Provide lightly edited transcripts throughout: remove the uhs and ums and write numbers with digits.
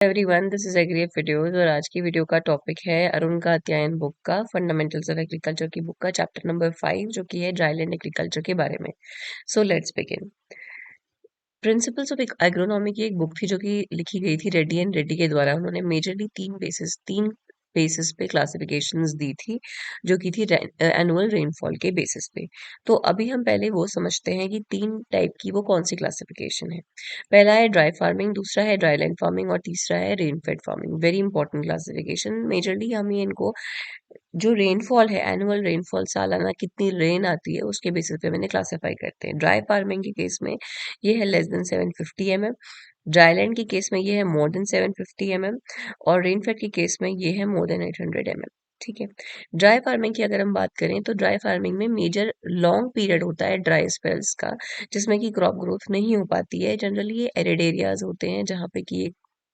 Everyone, this is एग्रीएफ videos और आज की वीडियो का टॉपिक है अरुण का अध्ययन बुक का फंडामेंटल्स ऑफ एग्रीकल्चर की बुक का चैप्टर नंबर 5 जो कि है ड्राईलैंड एग्रीकल्चर के बारे में। So let's begin. Principles of agronomy की एक बुक थी जो कि लिखी गई थी रेड्डी एंड रेड्डी के द्वारा। उन्होंने मेजरली तीन बेसिस पे क्लासिफिकेशंस दी थी जो कि थी एनुअल रेनफॉल के बेसिस पे। तो अभी हम पहले वो समझते हैं कि तीन टाइप की वो कौन सी क्लासिफिकेशन है। पहला है ड्राई फार्मिंग, दूसरा है ड्राईलैंड फार्मिंग और तीसरा है rainfed farming. Very important classification. Majorly हम ये इनको जो रेनफॉल है, एनुअल रेनफॉल, सालाना कितनी रेन आती है उसके बेसिस पे मैंने क्लासिफाई करते हैं। ड्राई फार्मिंग के केस में ये है लेस देन 750 mm, ड्राईलैंड के केस में ये है मोर देन 750 mm और रेनफेड के केस में ये है मोर देन 800 mm। ठीक है। ड्राई फार्मिंग की अगर हम बात करें तो ड्राई फार्मिंग में मेजर लॉन्ग पीरियड होता है ड्राई स्पेल्स का, जिसमें कि क्रॉप ग्रोथ नहीं हो पाती है। जनरली ये एरिड एरियाज होते हैं जहाँ पे कि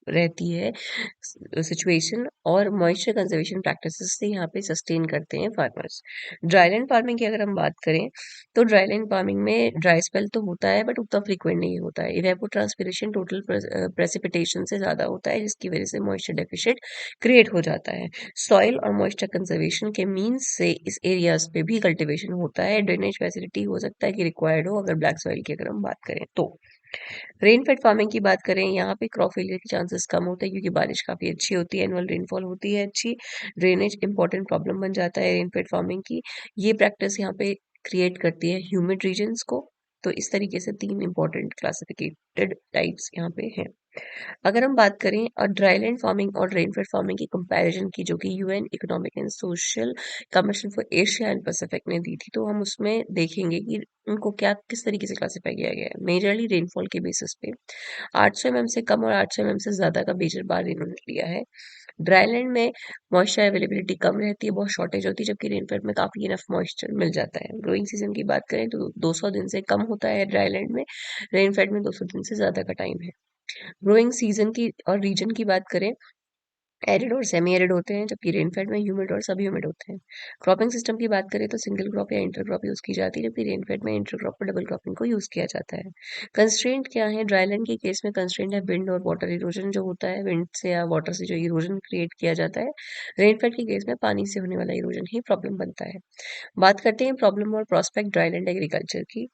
रहती है सिचुएशन, और मॉइस्चर कंजर्वेशन प्रैक्टिसेस से यहाँ पे सस्टेन करते हैं फार्मर्स। ड्राईलैंड फार्मिंग की अगर हम बात करें तो ड्राईलैंड फार्मिंग में ड्राई स्पेल तो होता है बट उतना फ्रीक्वेंट नहीं होता है। इवेपोट्रांसपिरेशन टोटल प्रेसिपिटेशन से ज़्यादा होता है जिसकी वजह से मॉइस्चर डेफिशिएट क्रिएट हो जाता है। सॉइल और मॉइस्चर कंजर्वेशन के मीन्स से इस एरियाज पे भी कल्टिवेशन होता है। ड्रेनेज फैसिलिटी हो सकता है कि रिक्वायर्ड हो अगर ब्लैक सॉइल की अगर हम बात करें तो। रेनफेड फार्मिंग की बात करें, यहाँ पे क्रॉप फेलियर के चांसेस कम होते हैं क्योंकि बारिश काफ़ी अच्छी होती है, एनुअल रेनफॉल होती है अच्छी। ड्रेनेज इंपॉर्टेंट प्रॉब्लम बन जाता है रेनफेड फार्मिंग की। ये प्रैक्टिस यहाँ पे क्रिएट करती है ह्यूमिड रीजन्स को। तो इस तरीके से तीन इंपॉर्टेंट क्लासिफिकेटेड टाइप्स यहाँ पे हैं। अगर हम बात करें और ड्राईलैंड फार्मिंग और रेनफेड फार्मिंग की कंपैरिजन की जो कि UN economic and social commission for Asia and Pacific ने दी थी, तो हम उसमें देखेंगे कि उनको क्या किस तरीके से क्लासिफाई किया गया है। मेजरली रेनफॉल के बेसिस पे 800 mm से कम और 800 mm से ज़्यादा का मेजर बार इन्होंने लिया है। ड्राईलैंड में मॉइस्चर अवेलेबिलिटी कम रहती है, बहुत शॉर्टेज होती है, जबकि रेनफेड में काफ़ी इनफ मॉइस्चर मिल जाता है। ग्रोइंग सीजन की बात करें तो 200 दिन से कम होता है ड्राईलैंड में, रेनफेड में 200 दिन से ज़्यादा का टाइम है। ग्रोइंग सीजन की और रीजन की बात करें, एरिड और सेमी एरिड होते हैं जबकि रेनफेड में ह्यूमिड और सब ह्यूमिड होते हैं। क्रॉपिंग सिस्टम की बात करें तो सिंगल क्रॉप या इंटर क्रॉप यूज की जाती है जबकि रेनफेड में इंटर क्रॉप और डबल क्रॉपिंग को यूज किया जाता है। कंस्ट्रेंट क्या है? ड्राईलैंड के केस में कंस्ट्रेंट है विंड और वाटर इरोजन जो होता है, विंड से या वाटर से जो इरोजन क्रिएट किया जाता है। रेनफेड के केस में पानी से होने वाला इरोजन ही प्रॉब्लम बनता है। बात करते हैं प्रॉब्लम और प्रोस्पेक्ट ड्राईलैंड एग्रीकल्चर की।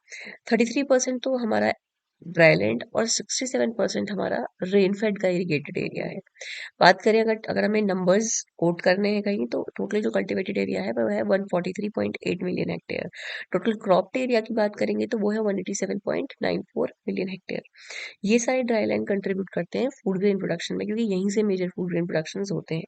33% तो हमारा ड्राईलैंड और 67% हमारा रेनफेड का इरिगेटेड एरिया है। बात करें अगर अगर हमें नंबर्स कोट करने हैं कहीं तो टोटल जो कल्टीवेटेड एरिया है वो है 143.8 million hectare. Total cropped area की बात करेंगे तो वो है 187.94 मिलियन हेक्टेयर। ये सारे ड्राईलैंड कंट्रीब्यूट करते हैं फूड ग्रेन प्रोडक्शन में क्योंकि यहीं से मेजर फूड ग्रेन प्रोडक्शन होते हैं।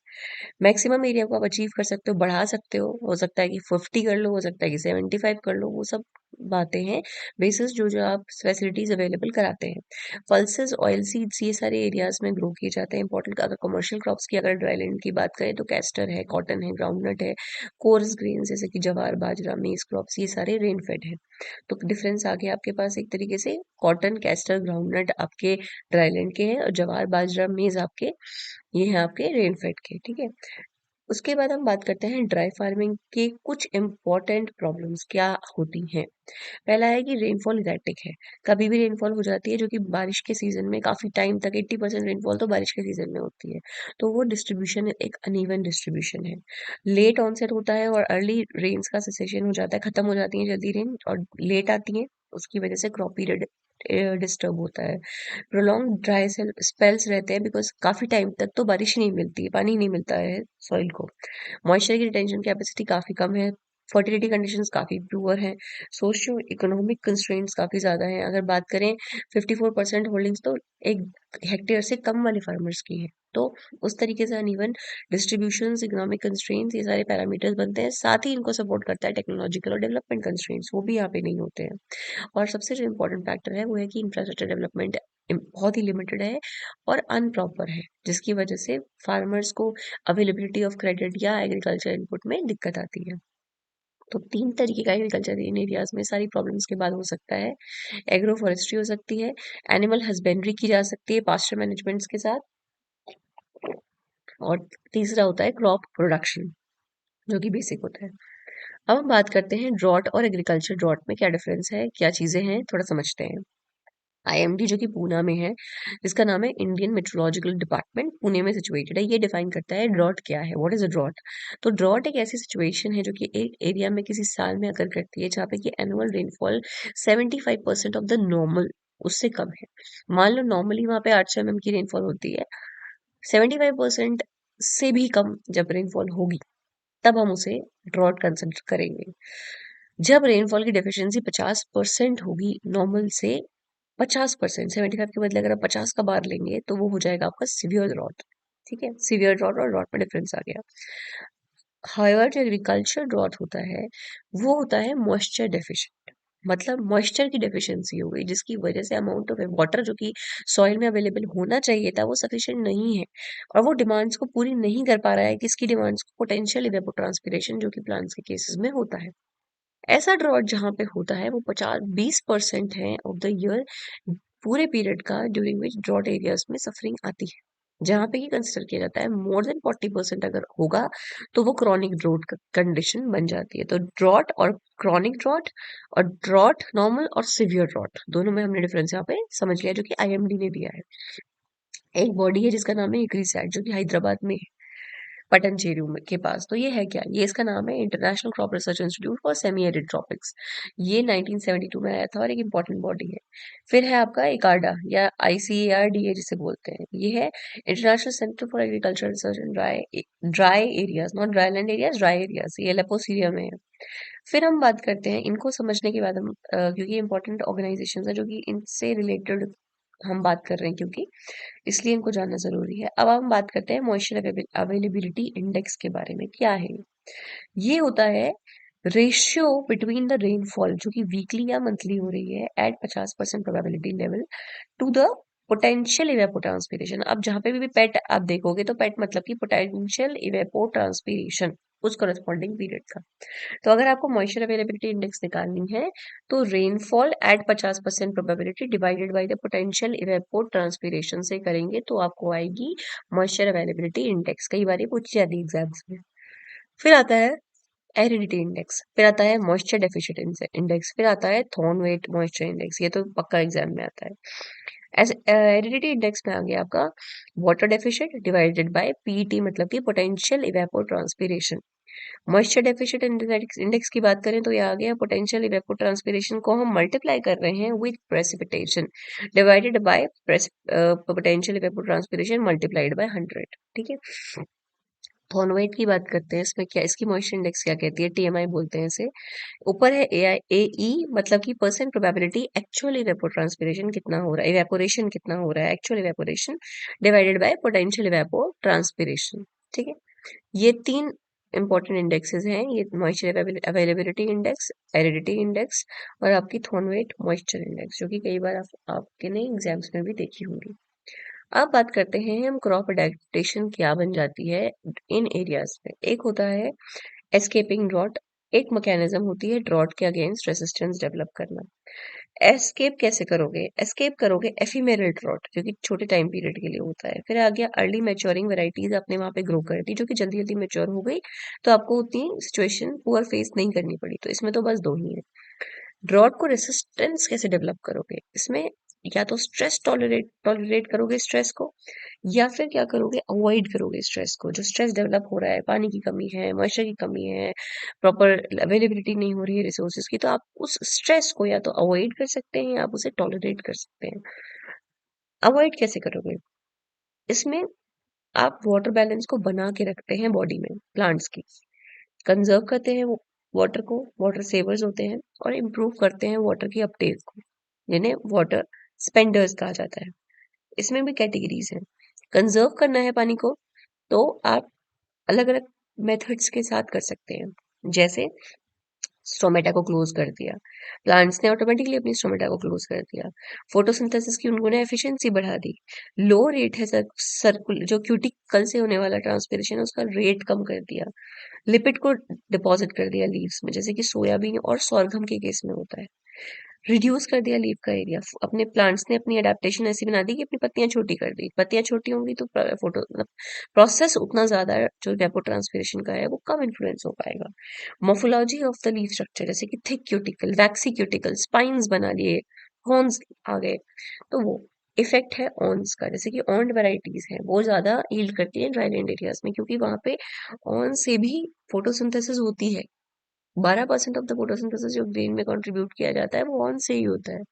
मैक्सिमम एरिया को आप अचीव कर सकते हो, बढ़ा सकते हो सकता है कि 50 कर लो, हो सकता है कि 75 कर लो, वो सब बातें हैं बेसिस जो जो आप फैसिलिटीज अवेलेबल कराते हैं। पल्सेस, ऑयल सीड्स, ये सारे एरियाज में ग्रो किए जाते हैं। इंपॉर्टेंट अगर कमर्शियल क्रॉप्स की अगर ड्राईलैंड की बात करें तो कैस्टर है, कॉटन है, ग्राउंडनट है, कोर्स ग्रेन जैसे कि जवार, बाजरा, मेज क्रॉप्स, ये सारे रेन फेड है। तो डिफरेंस आ गया आपके पास एक तरीके से, कॉटन, कैस्टर, ग्राउंडनट आपके ड्राईलैंड के हैं और जवार, बाजरा, मेज आपके ये हैं आपके रेन फेड के। ठीक है। उसके बाद हम बात करते हैं ड्राई फार्मिंग के कुछ इम्पोर्टेंट प्रॉब्लम्स क्या होती हैं। पहला है कि रेनफॉल इरेटिक है, कभी भी रेनफॉल हो जाती है जो कि बारिश के सीजन में काफी टाइम तक 80% रेनफॉल तो बारिश के सीजन में होती है। तो वो डिस्ट्रीब्यूशन एक अनइवन डिस्ट्रीब्यूशन है। लेट ऑनसेट होता है और अर्ली रेन्स का सेसेशन हो जाता है, खत्म हो जाती है जल्दी रेन और लेट आती है, उसकी वजह से क्रॉप पीरियड डिस्टर्ब होता है। प्रोलॉन्ग ड्राई स्पेल्स रहते हैं बिकॉज काफी टाइम तक तो बारिश नहीं मिलती है, पानी नहीं मिलता है सॉइल को। मॉइस्चर की रिटेंशन कैपेसिटी काफी कम है। फर्टिलिटी कंडीशंस काफी पुअर हैं। सोशियो इकोनॉमिक कंस्ट्रेंट्स काफी ज्यादा हैं। अगर बात करें 54% होल्डिंग्स तो एक हेक्टेयर से कम वाले फार्मर्स की है। तो उस तरीके से अनइवन डिस्ट्रीब्यूशंस, इकोनॉमिक कंस्ट्रेंट्स, ये सारे पैरामीटर्स बनते हैं। साथ ही इनको सपोर्ट करता है टेक्नोलॉजिकल और डेवलपमेंट कंस्ट्रेंट्स, वो भी यहाँ पे नहीं होते हैं। और सबसे जो इम्पोर्टेंट फैक्टर है वो है कि इंफ्रास्ट्रक्चर डेवलपमेंट बहुत ही लिमिटेड है और अनप्रॉपर है, जिसकी वजह से फार्मर्स को अवेलेबिलिटी ऑफ क्रेडिट या एग्रीकल्चर इनपुट में दिक्कत आती है। तो तीन तरीके का एग्रीकल्चर इन एरियाज में सारी प्रॉब्लम्स के बाद हो सकता है। एग्रो फॉरेस्ट्री हो सकती है, एनिमल हस्बेंड्री की जा सकती है पास्चर मैनेजमेंट्स के साथ, और तीसरा होता है क्रॉप प्रोडक्शन जो कि बेसिक होता है। अब हम बात करते हैं ड्रॉट और एग्रीकल्चर। ड्रॉट में क्या डिफरेंस है, क्या चीजें हैं, थोड़ा समझते हैं। आईएमडी जो कि पूना में है, जिसका नाम है इंडियन मेट्रोलॉजिकल डिपार्टमेंट, पुणे में सिचुएटेड है। ये डिफाइन करता है ड्रॉट क्या है, व्हाट इज अ ड्रॉट। तो ड्रॉट एक ऐसी सिचुएशन है जो कि एक एरिया में किसी साल में अगर करती है जहाँ पे कि annual rainfall 75% of the normal उससे कम है। मान लो नॉर्मली वहाँ पे 800 mm की रेनफॉल होती है, 75% से भी कम जब रेनफॉल होगी तब हम उसे ड्रॉट कंसिडर करेंगे। जब रेनफॉल की डेफिशिएंसी 50% होगी नॉर्मल से, 50%, 75 के बदले अगर आप 50 का बार लेंगे तो वो हो जाएगा आपका सिवियर ड्रॉट। ठीक है, सिवियर ड्रॉट और ड्रॉट में डिफरेंस आ गया। हाउएवर जो एग्रीकल्चर ड्रॉट होता है वो होता है मॉइस्चर डेफिशिएंट, मतलब मॉइस्चर की डेफिशिएंसी हो गई जिसकी वजह से अमाउंट ऑफ वाटर जो कि सॉइल में अवेलेबल होना चाहिए था वो सफिशिएंट नहीं है, और वो डिमांड्स को पूरी नहीं कर पा रहा है। किसकी डिमांड्स को? पोटेंशियल इवेपोट्रांसपिरेशन, जो कि प्लांट्स के केसेस में होता है। ऐसा ड्रॉट जहाँ पे होता है वो 50-20% है ऑफ द ईयर, पूरे पीरियड का, ड्यूरिंग विच ड्रॉट एरियाज में सफरिंग आती है। जहाँ पे ये कंसिडर किया जाता है मोर देन 40% अगर होगा तो वो क्रॉनिक ड्रॉट कंडीशन बन जाती है। तो ड्रॉट और क्रॉनिक ड्रॉट, और ड्रॉट नॉर्मल और सिवियर ड्रॉट, दोनों में हमने डिफरेंस यहाँ पे समझ लिया जो कि आईएमडी ने दिया है। एक बॉडी है जिसका नाम है इक्रीसैट, जो कि हैदराबाद में है, पटनचेरू के पास। तो ये है क्या? ये इसका नाम है international crop research institute for semi arid tropics. ये 1972 में आया था और एक इम्पॉर्टेंट बॉडी है। फिर है आपका इकार्डा या ICARDA जिसे बोलते हैं। ये है international centre for agriculture research in dry dry areas, not dryland areas, dry areas. ये लेपो सीरिया में है। फिर हम बात करते हैं इनको समझने के बाद हम क्योंकि इंपॉर्टेंट ऑर्गेनाइजेशन है जो कि इनसे रिलेटेड हम बात कर रहे हैं, क्योंकि इसलिए इनको जानना जरूरी है। अब हम बात करते हैं मॉइस्चर अवेलेबिलिटी इंडेक्स के बारे में। क्या है ये? होता है रेशियो बिटवीन द रेनफॉल जो कि वीकली या मंथली हो रही है at 50% probability level to the potential evapotranspiration. अब जहां पे भी पेट आप देखोगे तो पेट मतलब कि पोटेंशियल इवेपोट्रांसपिरेशन उस करस्पॉन्डिंग पीरियड का। तो अगर आपको मॉइस्चर अवेलेबिलिटी इंडेक्स निकालनी है तो rainfall at 50% probability divided by the potential evapotranspiration से करेंगे तो आपको आएगी मॉइस्चर अवेलेबिलिटी इंडेक्स। कई बार ये पूछी जाती है एग्जाम्स में। फिर आता है एरिडिटी इंडेक्स, फिर आता है मॉइस्चर डेफिशिएंट इंडेक्स, फिर आता है थॉर्न वेट मॉइस्चर इंडेक्स। ये तो पक्का एग्जाम में आता है। ऐसे एरिडिटी इंडेक्स में आ गया आपका water deficient divided by PT, मतलब कि potential evapotranspiration. Moisture deficient index की बात करें तो ये आ गया पोटेंशियल इवेपोट्रांसपिरेशन को हम मल्टीप्लाई कर रहे हैं with precipitation divided by potential evapotranspiration multiplied by 100। ठीक है। थॉर्नवेट की बात करते हैं, इसमें क्या, इसकी मॉइस्चर इंडेक्स क्या कहती है? TMI बोलते हैं इसे। ऊपर है AE, मतलब कि परसेंट प्रोबेबिलिटी एक्चुअल इवेपोट्रांसपिरेशन कितना हो रहा है, इवेपोरेशन कितना हो रहा है, actual evaporation divided by potential evapotranspiration. ठीक है। ये तीन इंपॉर्टेंट इंडेक्सेस हैं, ये moisture availability index, aridity index और आपकी थॉर्नवेट मॉइस्चर इंडेक्स, जो कि कई बार आपके ने एग्जाम्स में भी देखी होंगी। अब बात करते हैं हम क्रॉप अडेप्टेशन क्या बन जाती है इन एरियाज में। एक होता है एस्केपिंग ड्रॉट, एक मैकेनिज्म होती है ड्रॉट के अगेंस्ट रेसिस्टेंस डेवलप करना। एस्केप कैसे करोगे? एस्केप करोगे एफिमेरल ड्रॉट, जो कि छोटे टाइम पीरियड के लिए होता है। फिर आ गया अर्ली मैच्योरिंग वेराइटीज, आपने वहां पे ग्रो कर दी जो कि जल्दी जल्दी मैच्योर हो गई, तो आपको उतनी सिचुएशन पुअर फेस नहीं करनी पड़ी। तो इसमें तो बस दो ही है। ड्रॉट को रेसिस्टेंस कैसे डेवलप करोगे? इसमें या तो स्ट्रेस टॉलरेट टॉलरेट करोगे स्ट्रेस को, या फिर क्या करोगे? अवॉइड करोगे स्ट्रेस को। जो स्ट्रेस डेवलप हो रहा है, पानी की कमी है, मॉइस्चर की कमी है, प्रॉपर अवेलेबिलिटी नहीं हो रही है रिसोर्सेज की, तो आप उस स्ट्रेस को या तो अवॉइड कर सकते हैं या आप उसे टॉलरेट कर सकते हैं। अवॉइड कैसे करोगे? इसमें आप वाटर बैलेंस को बना के रखते हैं बॉडी में प्लांट्स की, कंजर्व करते हैं वाटर को, वाटर सेवर्स होते हैं, और इम्प्रूव करते हैं वाटर की अपटेक को, जिन्हें वाटर स्पेंडर्स कहा जाता है। इसमें भी कैटेगरीज हैं। कंजर्व करना है पानी को तो आप अलग अलग मेथड्स के साथ कर सकते हैं, जैसे स्टोमेटा को क्लोज कर दिया, प्लांट्स ने ऑटोमेटिकली अपनी स्टोमेटा को क्लोज कर दिया। फोटोसिंथेसिस की उन्होंने एफिशिएंसी बढ़ा दी। लो रेट है सर्कुल जो क्यूटिकल से होने वाला ट्रांसपिरेशन है उसका रेट कम कर दिया। लिपिड को डिपॉजिट कर दिया लीव्स में, जैसे कि सोयाबीन और सॉर्गम के केस में होता है। रिड्यूस कर दिया लीफ का एरिया। अपने प्लांट्स ने अपनी अडेप्टेशन ऐसी बना दी कि अपनी पत्तियां छोटी कर दी। पत्तियां छोटी होंगी तो फोटो मतलब प्रोसेस उतना ज्यादा जो वेपो ट्रांसपिरेशन का है वो कम इन्फ्लुएंस हो पाएगा। Morphology of the leaf structure, जैसे कि थिक क्यूटिकल, वैक्सी क्यूटिकल, स्पाइन्स बना लिए, हॉर्न्स आ गए, तो वो इफेक्ट है ऑन्स का। जैसे कि ऑन्ड वेराइटीज है वो ज्यादा यील्ड करती है ड्राईलैंड एरियाज में, क्योंकि वहां पे ऑन से भी फोटोसिंथेसिस होती है। 12% ऑफ द फोटोसिंथेसिस जो ग्रेन में कंट्रीब्यूट किया जाता है वो ऑन से ही होता है।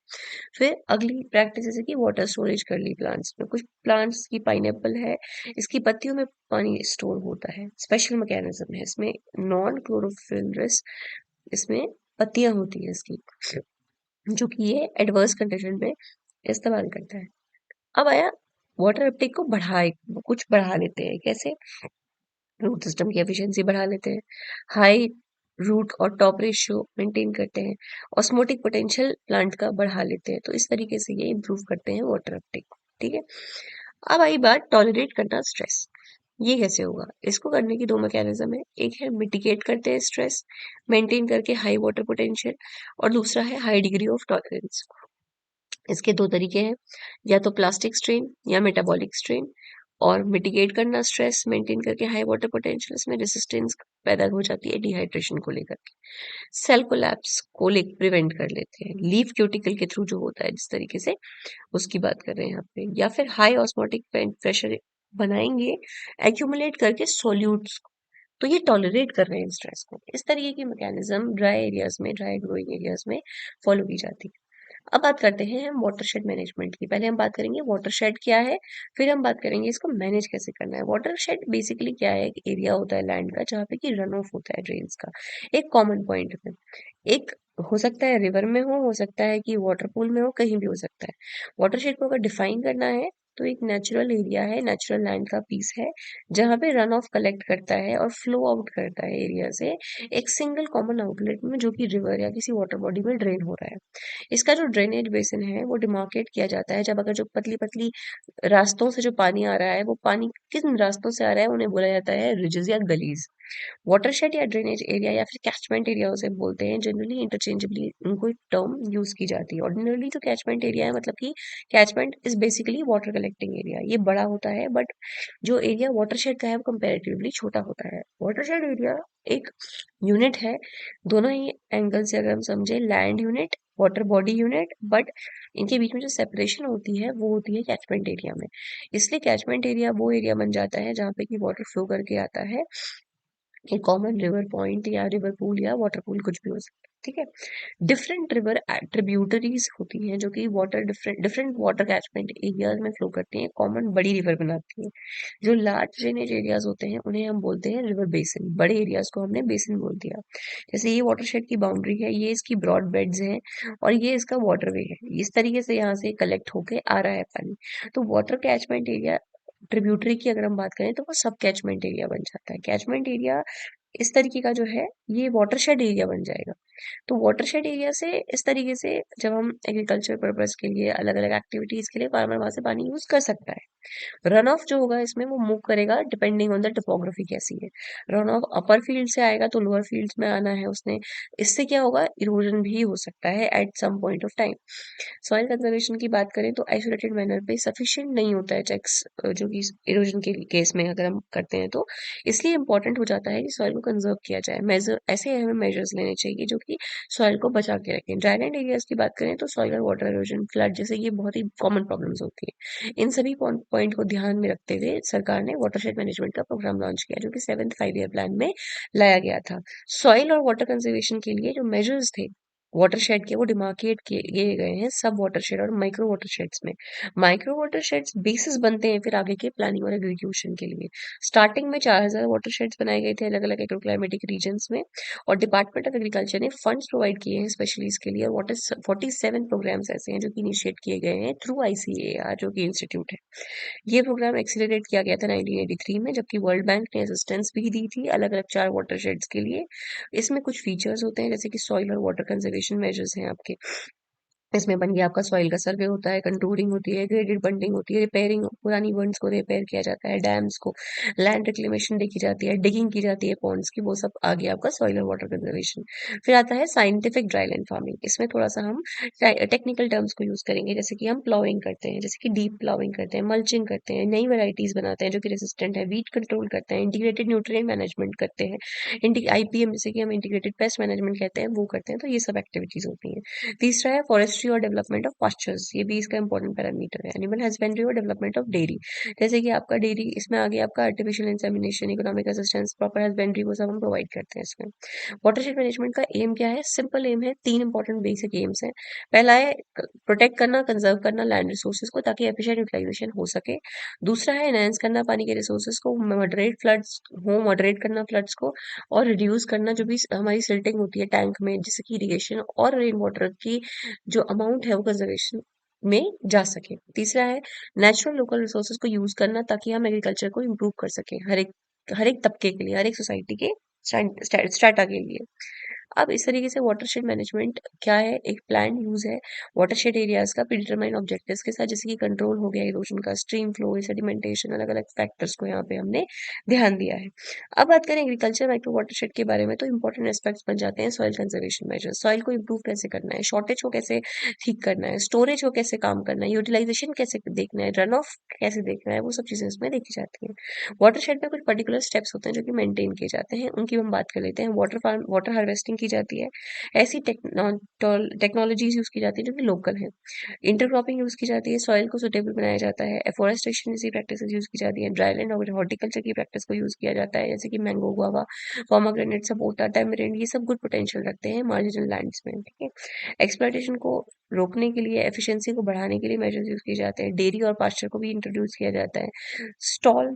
फिर अगली प्रैक्टिस जैसे कि वाटर स्टोरेज कर ली प्लांट्स में। कुछ प्लांट्स की पाइनएप्पल है, इसकी पत्तियों में पानी स्टोर होता है, स्पेशल मैकेनिज्म है इसमें, नॉन क्लोरोफिलरस इसमें पत्तियां होती है इसकी, जो कि ये एडवर्स कंडीशन में इस्तेमाल करता है। अब आया वाटर अपटेक को बढ़ाए, कुछ बढ़ा लेते हैं कैसे, रूट सिस्टम की एफिशिएंसी बढ़ा लेते हैं, हाई रूट और टॉप रेशियो मेंटेन करते हैं, ऑस्मोटिक पोटेंशियल प्लांट का बढ़ा लेते हैं। तो इस तरीके से ये इंप्रूव करते हैं वाटर अपटेक। ठीक है, अब आई बात टॉलरेट करना स्ट्रेस। ये कैसे होगा, इसको करने की दो मैकेनिज्म है। एक है मिटिगेट करते हैं स्ट्रेस मेंटेन करके हाई वाटर पोटेंशियल, और दूसरा है हाई डिग्री ऑफ टॉलरेंस। इसके दो तरीके हैं, या तो प्लास्टिक स्ट्रेन या मेटाबॉलिक स्ट्रेन। और मिटिगेट करना स्ट्रेस मेंटेन करके हाई वाटर पोटेंशियल, इसमें रेसिस्टेंस पैदा हो जाती है डिहाइड्रेशन को लेकर के। सेल कोलैप्स को प्रिवेंट कर लेते हैं लीफ क्यूटिकल के थ्रू जो होता है जिस तरीके से, उसकी बात कर रहे हैं यहाँ पे। या फिर हाई ऑस्मोटिक प्रेशर बनाएंगे एक्यूमुलेट करके सॉल्यूट्स, तो ये टॉलरेट कर रहे हैं स्ट्रेस को। इस तरीके की मैकेनिज्म ड्राई एरियाज में, ड्राई ग्रोइंग एरियाज में फॉलो की जाती है। अब बात करते हैं हम वाटरशेड मैनेजमेंट की। पहले हम बात करेंगे वाटरशेड क्या है, फिर हम बात करेंगे इसको मैनेज कैसे करना है। वाटरशेड बेसिकली क्या है, एक एरिया होता है लैंड का जहाँ पे कि रन ऑफ होता है ड्रेन्स का, एक कॉमन पॉइंट में। एक हो सकता है रिवर में हो सकता है कि वाटर पूल में हो, कहीं भी हो सकता है। वाटरशेड को अगर डिफाइन करना है तो एक नेचुरल एरिया है, नेचुरल लैंड का पीस है, जहाँ पे रन ऑफ कलेक्ट करता है और फ्लो आउट करता है एरिया से एक सिंगल कॉमन आउटलेट में, जो कि रिवर या किसी वाटर बॉडी में ड्रेन हो रहा है। इसका जो ड्रेनेज बेसिन है वो डिमार्केट किया जाता है जब अगर जो पतली पतली रास्तों से जो पानी आ रहा है, वो पानी किन रास्तों से आ रहा है उन्हें बोला जाता है रिजेस या गलीज। वाटरशेड या ड्रेनेज एरिया या फिर कैचमेंट एरिया उसे बोलते हैं। जनरली इंटरचेंजेबली उनको टर्म यूज की जाती है। ऑर्डिनरली जो कैचमेंट एरिया है, मतलब कि catchment is basically water collecting area, ये बड़ा होता है, बट जो एरिया वाटरशेड का है वो कंपैरेटिवली छोटा होता है। वाटरशेड एरिया एक यूनिट है, दोनों ही एंगल से अगर हम समझे, land unit, water body unit, but इनके बीच में जो सेपरेशन होती है वो होती है कैचमेंट एरिया में। इसलिए कैचमेंट एरिया वो एरिया बन जाता है जहाँ पे कि वाटर फ्लो करके आता है, एक कॉमन रिवर पॉइंट या रिवर पूल या वाटर पूल कुछ भी हो सकता है। ठीक है, डिफरेंट रिवर ट्रिब्यूटरीज होती हैं जो कि water different different water catchment areas में फ्लो करती हैं, कॉमन बड़ी रिवर बनाती हैं। जो लार्ज ड्रेनेज एरियाज होते हैं उन्हें हम बोलते हैं रिवर बेसिन, बड़े एरियाज को हमने बेसिन बोल दिया। जैसे ये वाटरशेड की बाउंड्री है, ये इसकी ब्रॉड बेड्स हैं और ये इसका वाटरवे है, इस तरीके से यहाँ से कलेक्ट होके आ रहा है पानी। तो वाटर कैचमेंट एरिया ट्रिब्यूटरी की अगर हम बात करें तो वो सब कैचमेंट एरिया बन जाता है। कैचमेंट एरिया इस तरीके का जो है ये वाटरशेड एरिया बन जाएगा। तो वाटरशेड एरिया से इस तरीके से जब हम एग्रीकल्चर पर्पज के लिए, अलग अलग एक्टिविटीज के लिए फार्मर वहां से पानी यूज कर सकता है। रन ऑफ जो होगा इसमें वो मूव करेगा डिपेंडिंग ऑन द टोपोग्राफी कैसी है। रन ऑफ अपर फील्ड से आएगा तो लोअर फील्ड्स में आना है उसने, इससे क्या होगा, इरोजन भी हो सकता है at some point of time. Soil conservation की बात करें तो आइसोलेटेड मैनर पे सफिशिएंट नहीं होता है चेक्स, जो कि इरोजन के केस में अगर हम करते हैं तो इसलिए इंपॉर्टेंट हो जाता है कि सॉइल को कंजर्व किया जाए। मेजर ऐसे हमें मेजर्स लेने चाहिए जो कि सॉइल को बचा के रखें। ड्राईलैंड एरियाज की बात करें तो सॉइल और वाटर इरोजन, फ्लड जैसे ये बहुत ही कॉमन प्रॉब्लम्स होती है। इन सभी पॉइंट को ध्यान में रखते हुए सरकार ने वाटरशेड मैनेजमेंट का प्रोग्राम लॉन्च किया, जो कि 7th 5 ईयर प्लान में लाया गया था। सॉइल और वाटर कंजर्वेशन के लिए जो मेजर्स थे वाटरशेड के, वो डिमार्केट किए गए हैं सब वाटरशेड और माइक्रो वाटरशेड्स में। माइक्रो वाटरशेड्स बेसिस बनते हैं फिर आगे के प्लानिंग और एग्जीक्यूशन के लिए। स्टार्टिंग में 4000 वाटरशेड्स बनाए गए थे अलग अलग एग्रोक्लाइमेटिक रीजन्स में, और डिपार्टमेंट ऑफ एग्रीकल्चर ने फंड्स प्रोवाइड किए हैं स्पेशली इसके लिए। वाटर 47 प्रोग्राम्स ऐसे हैं जो कि इनिशिएट किए गए हैं थ्रू आईसीएआर, जो कि इंस्टीट्यूट है। ये प्रोग्राम एक्सीलरेट किया गया था 1983 में, जबकि वर्ल्ड बैंक ने असिस्टेंस भी दी थी अलग अलग 4 वाटरशेड्स के लिए। इसमें कुछ फीचर्स होते हैं जैसे कि सॉइल और वाटर कंजर्वेशन मेजर्स हैं आपके। इसमें बन गया आपका सॉइल का सर्वे होता है, कंटूरिंग होती है, ग्रेडेड बंडिंग होती है, रिपेयरिंग, पुरानी बंड्स को रिपेयर किया जाता है, डैम्स को, लैंड रिक्लेमेशन देखी जाती है, डिगिंग की जाती है पॉन्ड्स की, वो सब आ गया आपका सॉइल और वाटर कंजर्वेशन। फिर आता है साइंटिफिक ड्राईलैंड फार्मिंग। इसमें थोड़ा सा हम टेक्निकल टर्म्स को यूज करेंगे, जैसे कि हम प्लाउइंग करते हैं, जैसे कि डीप प्लाउइंग करते हैं, मल्चिंग करते हैं, नई वेराइटीज बनाते हैं जो कि रेसिस्टेंट है, वीट कंट्रोल करते हैं, इंटीग्रेटेड न्यूट्रिएंट मैनेजमेंट करते हैं, आईपीएम जैसे कि हम इंटीग्रेटेड पेस्ट मैनेजमेंट कहते हैं वो करते हैं। तो ये सब एक्टिविटीज होती हैं। तीसरा है फॉरेस्ट फॉरेस्ट्री और डेवलपमेंट ऑफ पास्चर्स, ये भी इसका इंपॉर्टेंट पैरामीटर है। एनिमल हस्बेंड्री और डेवलपमेंट ऑफ डेयरी, जैसे कि आपका डेयरी, इसमें आ गया आपका artificial insemination, economic assistance, proper husbandry, वो सब हम प्रोवाइड करते हैं इसमें। वाटरशेड मैनेजमेंट का एम क्या है? सिंपल एम है, तीन इंपॉर्टेंट बेसिक एम्स हैं। पहला है प्रोटेक्ट करना, कंजर्व करना लैंड रिसोर्सेज को, ताकि एफिशिएंट यूटिलाइजेशन हो सके। दूसरा है एनहांस करना पानी के रिसोर्सेज को, मॉडरेट करना फ्लड्स को, और रिड्यूस करना जो भी हमारी सिल्टिंग होती है टैंक में, जिससे कि इरिगेशन और रेन वाटर की जो अमाउंट है वो कंजर्वेशन में जा सके। तीसरा है नेचुरल लोकल रिसोर्सेज को यूज करना, ताकि हम एग्रीकल्चर को इम्प्रूव कर सकें, हर एक तबके के लिए, हर एक सोसाइटी के स्ट्रेटा के लिए। अब इस तरीके से वाटरशेड मैनेजमेंट क्या है? एक प्लान यूज है वाटरशेड एरियाज का प्रीडिटरमाइन ऑब्जेक्टिव्स के साथ, जैसे कि कंट्रोल हो गया इरोजन का, स्ट्रीम फ्लो, सेडिमेंटेशन, अलग अलग फैक्टर्स को यहाँ पे हमने ध्यान दिया है। अब बात करें एग्रीकल्चर माइक्रो वाटरशेड के बारे में, तो इंपॉर्टेंट एस्पेक्ट्स बन जाते हैं सॉइल कंजर्वेशन मेजर्स, सॉइल को इम्प्रूव कैसे करना है, शॉर्टेज को कैसे ठीक करना है, स्टोरेज को कैसे काम करना है, यूटिलाइजेशन कैसे देखना है, रन ऑफ कैसे देखना है, वो सब चीजें इसमें देखी जाती हैं। वाटरशेड में कुछ पर्टिकुलर स्टेप्स होते हैं जो कि मेंटेन किए जाते हैं, उनकी हम बात कर लेते हैं। वाटर हार्वेस्टिंग की जाती है, ऐसी टेक्नोलॉजीज यूज की जाती है जो कि लोकल है। इंटरक्रॉपिंग यूज की जाती है, सॉइल को सुटेबल बनाया जाता है। एफोरेस्टेशन जैसी प्रैक्टिस यूज की जाती है। ड्राईलैंड और हॉर्टिकल्चर की प्रैक्टिस को यूज किया जाता है, जैसे कि mango, guava, pomegranate, sapota, tamarind, ये सब गुड पोटेंशियल रखते हैं मार्जिनल लैंड्स में, ठीक है। एक्सप्लॉयटेशन को रोकने के लिए, एफिशिएंसी को बढ़ाने के लिए मेजर्स यूज किए जाते हैं। डेयरी और पास्चर को भी इंट्रोड्यूस किया जाता है। स्टॉल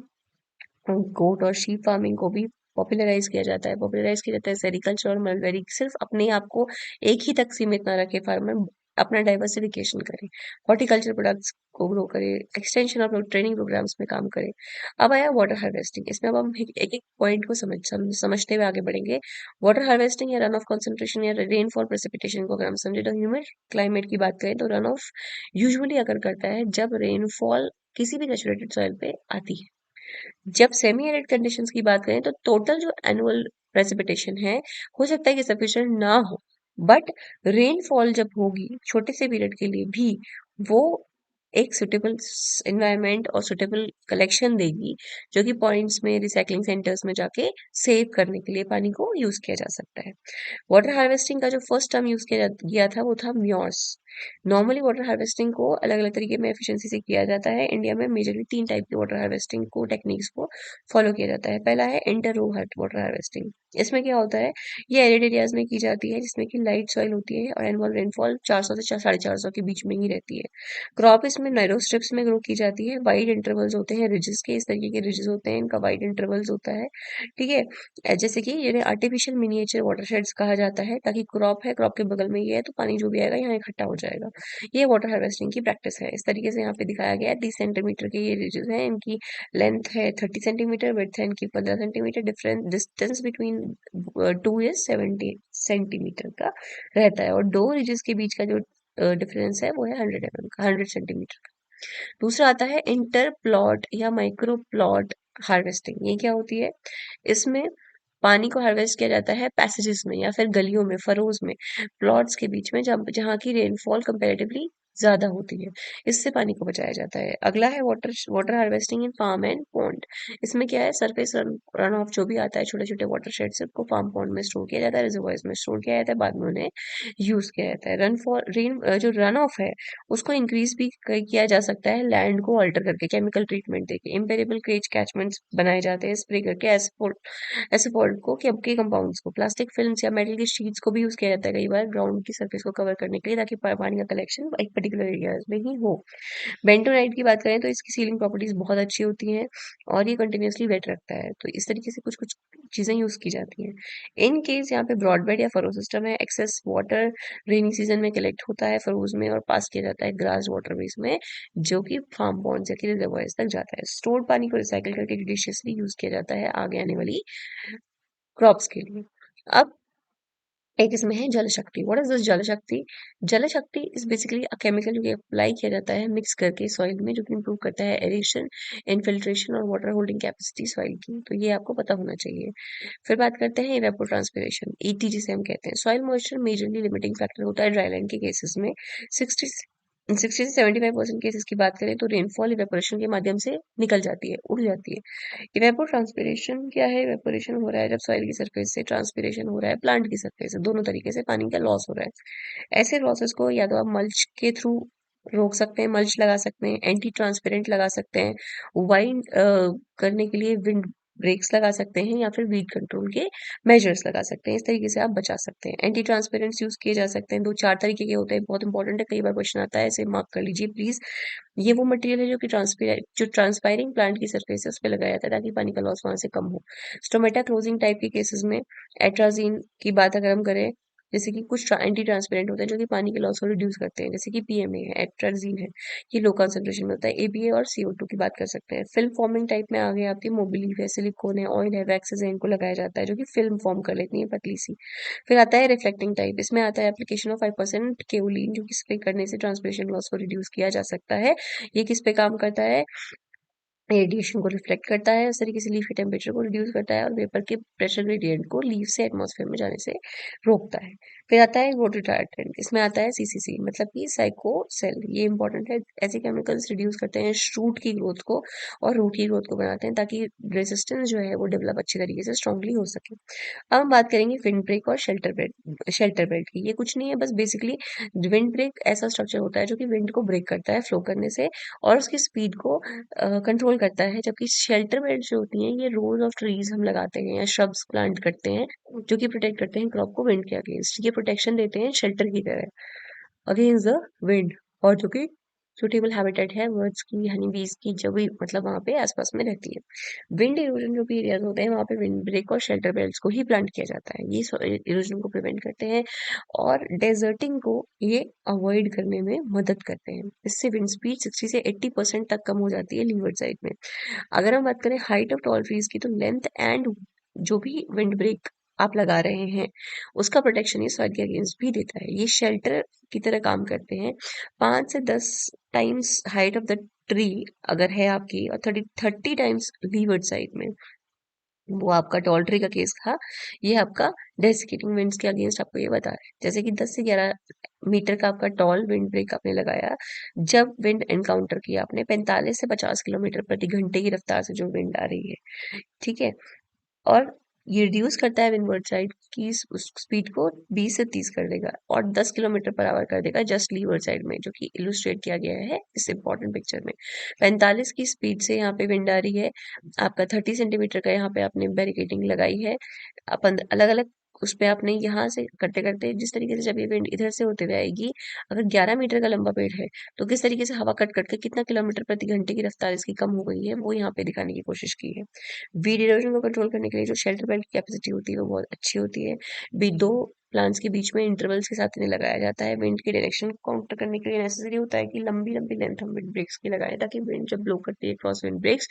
गोट और शीप फार्मिंग को भी पॉपुलराइज किया जाता है सेरिकल्चर और मलबेरी, सिर्फ अपने आप को एक ही तक सीमित ना रखे फार्मर, अपना डाइवर्सिफिकेशन करे, हॉर्टिकल्चर प्रोडक्ट्स को ग्रो करे, एक्सटेंशन और ट्रेनिंग प्रोग्राम्स में काम करे। अब आया वाटर हार्वेस्टिंग, इसमें अब हम एक एक पॉइंट को समझते हुए आगे बढ़ेंगे। वाटर हार्वेस्टिंग या रन ऑफ कंसंट्रेशन या रेनफॉल प्रेसिपिटेशन को अगर हम समझे, तो ह्यूमिड क्लाइमेट की बात करें तो रन ऑफ यूजुअली अगर करता है जब रेनफॉल किसी भी नेचुरेटेड सॉइल पे आती है। जब सेमी एरिड कंडीशंस की बात करें तो टोटल जो एनुअल प्रेसिपिटेशन है, हो सकता है कि सफिशिएंट ना हो, बट रेनफॉल जब होगी छोटे से पीरियड के लिए भी, वो एक सुटेबल एनवायरनमेंट और सुटेबल कलेक्शन देगी, जो कि पॉइंट्स में, रिसाइकलिंग सेंटर्स में जाके सेव करने के लिए पानी को यूज किया जा सकता है। वाटर हार्वेस्टिंग का जो फर्स्ट टर्म यूज किया गया था वो था म्योर्स। नॉर्मली वाटर हार्वेस्टिंग को अलग अलग तरीके में एफिशिएंसी से किया जाता है। इंडिया में मेजरली तीन टाइप की वाटर हार्वेस्टिंग को टेक्निक्स को फॉलो किया जाता है। पहला है इंटर रो वाटर हार्वेस्टिंग। इसमें क्या होता है, ये एरिड एरियाज में की जाती है जिसमें कि लाइट सॉइल होती है और एनुअल रेनफॉल 400 से 450 के बीच में ही रहती है। क्रॉप इसमें नैरो स्ट्रिप्स में ग्रो की जाती है। वाइड इंटरवल्स होते हैं रिजेस के, इस तरीके के रिजेस होते हैं, इनका वाइड इंटरवल्स होता है, ठीक है। जैसे कि ये आर्टिफिशियल मिनिएचर वाटरशेड्स कहा जाता है, ताकि क्रॉप है, क्रॉप के बगल में ये है तो पानी जो भी आएगा यहाँ इकट्ठा हो जाएगा। ये वाटर हार्वेस्टिंग की प्रैक्टिस है। इस तरीके से यहाँ पे दिखाया गया है। 30 सेंटीमीटर के ये रिजेस हैं, इनकी लेंथ है 30 सेंटीमीटर, विड्थ है इनकी 15 centimetre, difference distance between two is 70 centimetre का रहता है, और दो रिजेस के बीच का जो डिफरेंस है वो है 100 mm का, 100 सेंटीमीटर का। दूसरा आता है इंटर प्लॉट या माइक्रो प्लॉट हार्वेस्टिंग। ये क्या होती है? इसमें पानी को हार्वेस्ट किया जाता है पैसेजेस में या फिर गलियों में, फरोज में, प्लॉट्स के बीच में, जब जहाँ की रेनफॉल कंपैरेटिवली ज्यादा होती है, इससे पानी को बचाया जाता है। अगला है water water harvesting in farm and pond. इसमें क्या है, सरफेस रन ऑफ जो भी आता है छोटे छोटे वाटर शेड से, को फार्म पॉन्ड में स्टोर किया जाता है, रिजर्वायर्स में स्टोर किया जाता है, बाद में उन्हें यूज किया जाता है। रन फॉर रेन जो रन ऑफ है उसको इंक्रीज भी किया जा सकता है लैंड को अल्टर करके, केमिकल ट्रीटमेंट देके। इम्पेरेबल क्रेज कैचमेंट्स बनाए जाते हैं स्प्रे करके, एसफोल्ट को, के कंपाउंड्स को, प्लास्टिक फिल्म्स या मेटल की शीट्स को भी यूज किया जाता है कई बार ग्राउंड की सरफेस को कवर करने के लिए, ताकि पानी का कलेक्शन एक पर्टिकुलर एरियाज में ही हो। बेंटोनाइट की बात करें तो इसकी सीलिंग प्रॉपर्टीज बहुत अच्छी होती हैं और ये कंटिन्यूअसली वेट रखता है, तो इस तरीके से कुछ कुछ चीजें यूज की जाती हैं। इन केस यहाँ पे ब्रॉडबेड या फरो सिस्टम है, एक्सेस वाटर रेनी सीजन में कलेक्ट होता है फरोज में और पास किया जाता है ग्रास वाटरवेज में, जो कि फार्म पॉन्ड्स या रिजर्वायर्स तक जाता है। स्टोर्ड पानी को रिसाइकिल करके जुडिशियसली यूज किया जाता है आगे आने वाली क्रॉप्स के लिए। अब एक इसमें है जल शक्ति। व्हाट इज दिस जल शक्ति? जल शक्ति इज बेसिकली अ केमिकल जो कि अप्लाई किया जाता है मिक्स करके सॉइल में, जो कि इंप्रूव करता है एरेशन, इनफिल्ट्रेशन और वाटर होल्डिंग कैपेसिटी सॉइल की, तो ये आपको पता होना चाहिए। फिर बात करते हैं इवेपोट्रांसपिरेशन, ईटी जिसे हम कहते हैं। Soil moisture majorly limiting factor होता है ड्राईलैंड के केसेस में। 60 60 से 75% केसेस की बात करें तो रेनफॉल इवेपोरेशन के माध्यम से निकल जाती है, उड़ जाती है। इवेपोट्रांसपिरेशन क्या है? इवेपोरेशन हो रहा है जब सॉइल की सरफेस से ट्रांसपिरेशन हो रहा है प्लांट की सरफेस से, दोनों तरीके से पानी का लॉस हो रहा है। ऐसे लॉसेस को या तो आप मल्च के थ्रू रोक सकते हैं, मल्च लगा सकते हैं, एंटी ट्रांसपेरेंट लगा सकते हैं, वाइंड करने के लिए विंड ब्रेक्स लगा सकते हैं, या फिर वीड कंट्रोल के मेजर्स लगा सकते हैं। इस तरीके से आप बचा सकते हैं। एंटी ट्रांसपेरेंट्स यूज किए जा सकते हैं, 2-4 तरीके के होते हैं, बहुत इंपॉर्टेंट है, कई बार क्वेश्चन आता है, इसे मार्क कर लीजिए प्लीज। ये वो मटेरियल है जो ट्रांसपायरिंग प्लांट की सरफेस है उस पर लगाया जाता है ताकि पानी का लॉस वहां से कम हो। स्टोमेटा क्लोजिंग टाइप के केसेस में एट्राजीन की बात अगर हम करें, जैसे कि कुछ एंटी ट्रांसपेरेंट होते हैं जो कि पानी के लॉस को रिड्यूस करते हैं, जैसे कि पीएमए है, एट्राजीन है, ये लो कंसेंट्रेशन में होता है। एबीए और CO2 की बात कर सकते हैं। फिल्म फॉर्मिंग टाइप में आ गए आपकी मोबिलीफ है, सिलिकॉन है, ऑयल है, वैक्सेस है, इनको लगाया जाता है जो कि फिल्म फॉर्म कर लेती है पतली सी। फिर आता है रिफ्लेक्टिंग टाइप, इसमें आता है एप्लीकेशन ऑफ 5% केओलिन, जो कि स्प्रे करने से ट्रांसपिरेशन लॉस को रिड्यूस किया जा सकता है। ये किस पे काम करता है? रेडिएशन को रिफ्लेक्ट करता है, उस तरीके से लीफ के टेम्परेचर को रिड्यूस करता है और वेपर के प्रेशर ग्रेडियंट को लीफ से एटमॉस्फेयर में जाने से रोकता है। फिर आता है रोड रिटार्डेंट, इसमें आता है सीसीसी, मतलब कि साइको सेल, ये इंपॉर्टेंट है। ऐसे केमिकल्स रिड्यूस करते हैं शूट की ग्रोथ को और रूट की ग्रोथ को बनाते हैं ताकि रेजिस्टेंस जो है वो डेवलप अच्छी तरीके से स्ट्रांगली हो सके। अब हम बात करेंगे विंड ब्रेक और शेल्टर बेल्ट की। ये कुछ नहीं है, बस बेसिकली विंड ब्रेक ऐसा स्ट्रक्चर होता है जो कि विंड को ब्रेक करता है फ्लो करने से और उसकी स्पीड को कंट्रोल करता है। जबकि शेल्टर बेल्ट जो होती हैं ये रोज ऑफ ट्रीज हम लगाते हैं या श्रब्स प्लांट करते हैं जो कि प्रोटेक्ट करते हैं क्रॉप को विंड के अगेंस्ट। ये प्रोटेक्शन देते हैं शेल्टर की तरह अगेंस्ट द विंड, और जो कि सुटेबल हैबिटेट है बर्ड्स की, हनी बीज की, जो भी मतलब वहाँ पे आसपास में रहती है। विंड इरोजन जो भी एरियाज होते हैं वहाँ पे विंड ब्रेक और शेल्टर बेल्ट्स को ही प्लांट किया जाता है। ये इरोजन को प्रिवेंट करते हैं और डेजर्टिंग को ये अवॉइड करने में मदद करते हैं। इससे विंड स्पीड 60 से 80% तक कम हो जाती है लीवर्ड साइड में। अगर हम बात करें हाइट ऑफ टॉल ट्रीज की, तो लेंथ एंड जो भी विंड ब्रेक आप लगा रहे हैं उसका प्रोटेक्शन ये सॉइल के अगेंस्ट भी देता है। ये शेल्टर की तरह काम करते हैं। 5 से 10 times height of the tree अगर है आपकी, और 30 टाइम्स लीवर्ड साइड में, वो आपका टॉल ट्री का केस था। ये आपका डेसिकेटिंग विंड्स के अगेंस्ट आपको ये बता रहा है। जैसे कि 10 से 11 मीटर का आपका टॉल विंड ब्रेक आपने लगाया, जब विंड एनकाउंटर किया आपने 45 से 50 किलोमीटर प्रति घंटे की रफ्तार से जो विंड आ रही है, ठीक है, और ये रिड्यूस करता है विंडवर्ड साइड की स्पीड को 20 से 30 कर देगा और 10 किलोमीटर पर आवर कर देगा जस्ट लीवर्ड साइड में, जो कि इलुस्ट्रेट किया गया है इस इंपॉर्टेंट पिक्चर में। 45 की स्पीड से यहाँ पे विंड आ रही है, आपका 30 सेंटीमीटर का यहाँ पे आपने बैरिकेडिंग लगाई है। अपन अलग अलग उस पे आपने यहाँ से करते करते जिस तरीके से जब ये विंड इधर से होते हुए आएगी, अगर 11 मीटर का लंबा पेड़ है तो किस तरीके से हवा कट कट के कितना किलोमीटर प्रति घंटे की रफ्तार इसकी कम हो गई है, वो यहाँ पे दिखाने की कोशिश की है। वीड इरोजन को कंट्रोल करने के लिए जो शेल्टर बेल्ट की कैपेसिटी होती है वो बहुत अच्छी होती है। भी दो प्लांट्स के बीच में इंटरवल्स के साथ इन्हें लगाया जाता है। विंड की डायरेक्शन को काउंटर करने के लिए नेसेसरी होता है कि लंबी लंबी लेंथ हम विंड ब्रेक्स की लगाएं ताकि विंड जब ब्लो करती है क्रॉस विंड ब्रेक्स,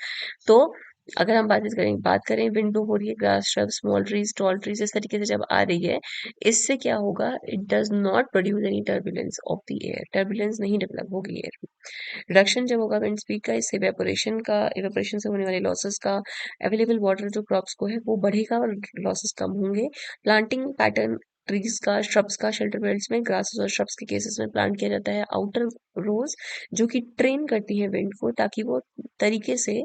तो अगर हम बात करें विंड ब्लो हो रही है, grass shrub small trees tall trees इस तरीके से जब आ रही है, इससे क्या होगा? It does not produce any turbulence of the air, turbulence नहीं डेवलप होगी एयर में। रिडक्शन जब होगा विंड स्पीड का, इससे इवेपोरेशन से होने वाले लॉसेस का, अवेलेबल वाटर जो क्रॉप्स को है वो बढ़ेगा और लॉसेस कम होंगे। प्लांटिंग पैटर्न ट्रीज का, श्रब्स का, शेल्टर बेल्ट्स में ग्रासेस और श्रब्स के केसेस में प्लांट किया जाता है आउटर रोज, जो कि ट्रेन करती है विंड को ताकि वो तरीके से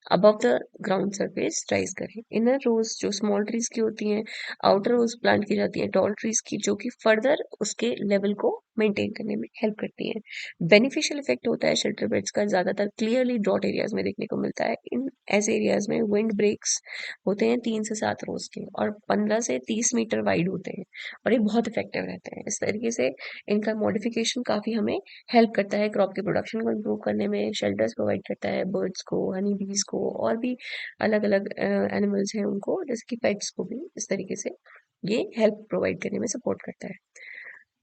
above the ground surface rise करें। इनर रोज जो स्मॉल ट्रीज की होती हैं, आउटर रोज प्लांट की जाती है टॉल ट्रीज की, जो कि फर्दर उसके लेवल को मेंटेन करने में हेल्प करती हैं। बेनिफिशियल इफेक्ट होता है शेल्टर बेड्स का ज्यादातर क्लियरली ड्रॉट एरियाज में देखने को मिलता है। इन ऐसे एरियाज में विंड ब्रेक्स होते हैं 3 से 7 रोज के और 15 से 30 मीटर वाइड होते हैं, और ये बहुत इफेक्टिव रहते हैं। इस तरीके से इनका मॉडिफिकेशन काफी हमें हेल्प करता है क्रॉप के प्रोडक्शन को इम्प्रूव करने में, शेल्टर्स प्रोवाइड करता है बर्ड्स को, हनी बीज को, और भी अलग अलग एनिमल्स हैं उनको, जैसे कि पेट्स को भी इस तरीके से ये हेल्प प्रोवाइड करने में सपोर्ट करता है।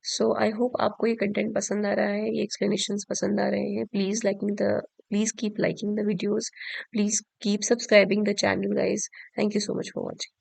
सो आई होप आपको ये कंटेंट पसंद आ रहा है, ये एक्सप्लेनेशंस पसंद आ रहे हैं। Please keep liking the videos, please keep subscribing the channel guys. Thank you so much for watching.